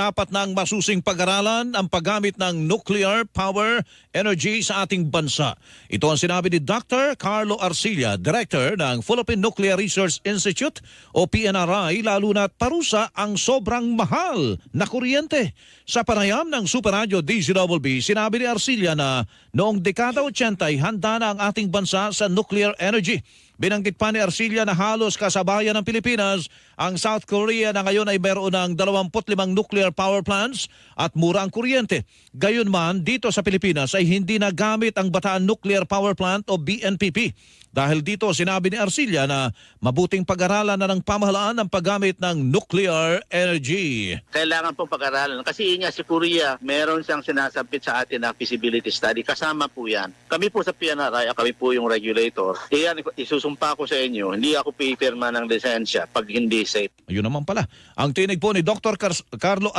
Dapat nang masusing pag-aralan ang paggamit ng nuclear power energy sa ating bansa. Ito ang sinabi ni Dr. Carlo Arcilla, Director ng Philippine Nuclear Research Institute o PNRI, lalo na parusa ang sobrang mahal na kuryente. Sa panayam ng Super Radio DZBB, sinabi ni Arcilla na noong dekada 80 ay handa na ang ating bansa sa nuclear energy. Binanggit pa ni Arcilla na halos kasabayan ng Pilipinas ang South Korea na ngayon ay mayroon ng 25 nuclear power plants at mura ang kuryente. Gayunman, dito sa Pilipinas ay hindi nagamit ang Bataan Nuclear Power Plant o BNPP. Dahil dito sinabi ni Arcilla na mabuting pag-aralan na ng pamahalaan ang paggamit ng nuclear energy. Kailangan pong pag-aralan kasi yun nga si Korea, meron siyang sinasabit sa atin na feasibility study. Kasama po yan. Kami po sa PNRI, kami po yung regulator. Iyan, isusumpa ko sa inyo, hindi ako pipirma ng lisensya pag hindi safe. Ayun naman pala. Ang tinig po ni Dr. Carlo